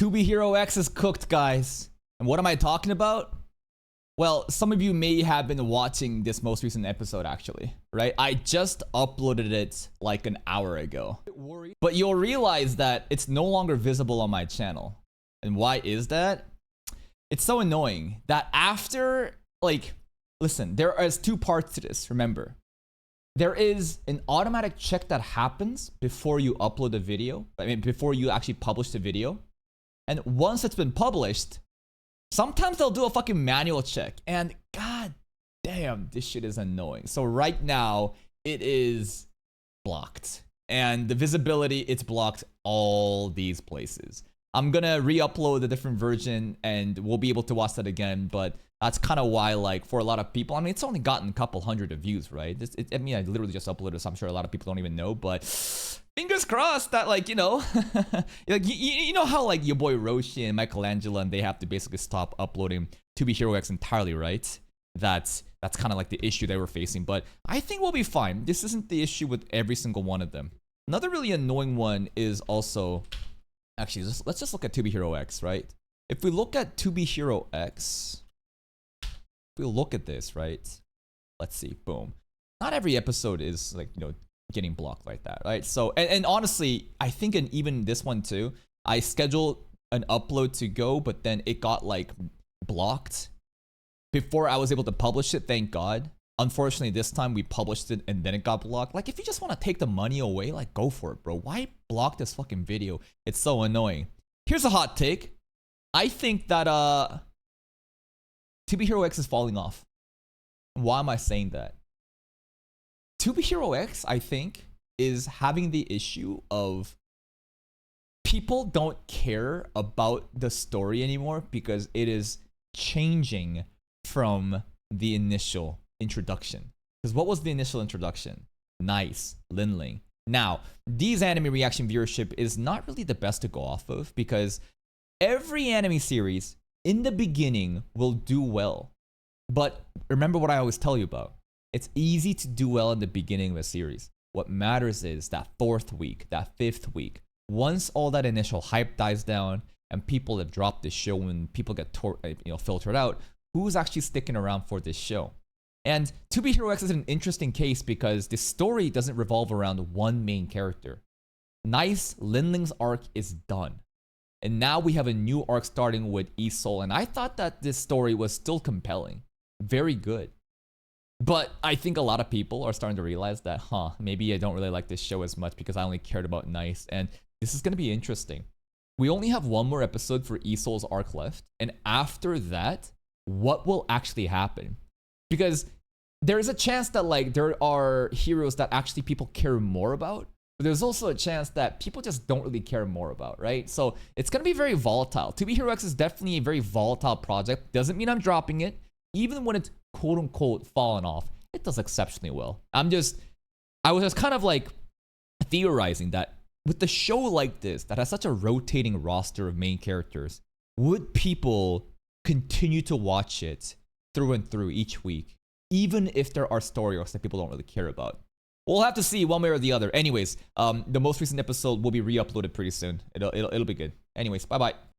2B Hero X is cooked, guys. And what am I talking about? Well, some of you may have been watching this most recent episode, actually, right? I just uploaded it like an hour ago. But you'll realize that it's no longer visible on my channel. And why is that? It's so annoying that after, like, listen, there is two parts to this, remember. There is an automatic check that happens before you upload a video. I mean, before you actually publish the video. And once it's been published, sometimes they'll do a fucking manual check. And god damn, this shit is annoying. So right now, it is blocked. And the visibility, it's blocked all these places. I'm gonna re-upload a different version and we'll be able to watch that again, but that's kind of why, like, for a lot of people, I mean, it's only gotten a couple hundred of views, right? I mean, I literally just uploaded, so I'm sure a lot of people don't even know, but fingers crossed that, like, you know, like, you know how, like, your boy Roshi and Michelangelo, and they have to basically stop uploading 2B Hero X entirely, right? That's kind of like the issue they were facing, but I think we'll be fine. This isn't the issue with every single one of them. Another really annoying one is also, actually, let's just look at 2B Hero X, right? If we look at 2B Hero X, if we look at this, right? Let's see, boom. Not every episode is, like, you know, getting blocked like that, right? So, and honestly, I think in even this one too, I scheduled an upload to go, but then it got, like, blocked before I was able to publish it, thank God. Unfortunately, this time we published it and then it got blocked. Like, if you just want to take the money away, like, go for it, bro. Why block this fucking video? It's so annoying. Here's a hot take. I think that 2B Hero X is falling off. Why am I saying that? 2B Hero X, I think, is having the issue of people don't care about the story anymore because it is changing from the initial introduction. Because what was the initial introduction? Nice, Linling. Now, these anime reaction viewership is not really the best to go off of because every anime series in the beginning will do well. But remember what I always tell you about. It's easy to do well in the beginning of a series. What matters is that 4th week, that 5th week. Once all that initial hype dies down and people have dropped the show and people get filtered out, who's actually sticking around for this show? And 2B Hero X is an interesting case because the story doesn't revolve around one main character. Nice, Linling's arc is done. And now we have a new arc starting with Isol, and I thought that this story was still compelling. Very good. But I think a lot of people are starting to realize that, maybe I don't really like this show as much because I only cared about Nice, and this is going to be interesting. We only have one more episode for Isol's arc left, and after that, what will actually happen? Because there is a chance that, like, there are heroes that actually people care more about, but there's also a chance that people just don't really care more about, right? So it's going to be very volatile. 2B Hero X is definitely a very volatile project. Doesn't mean I'm dropping it. Even when it's quote-unquote fallen off, it does exceptionally well. I was just kind of, like, theorizing that with the show like this, that has such a rotating roster of main characters, would people continue to watch it through and through each week, even if there are story arcs that people don't really care about? We'll have to see one way or the other. Anyways, the most recent episode will be re-uploaded pretty soon. It'll be good. Anyways, bye-bye.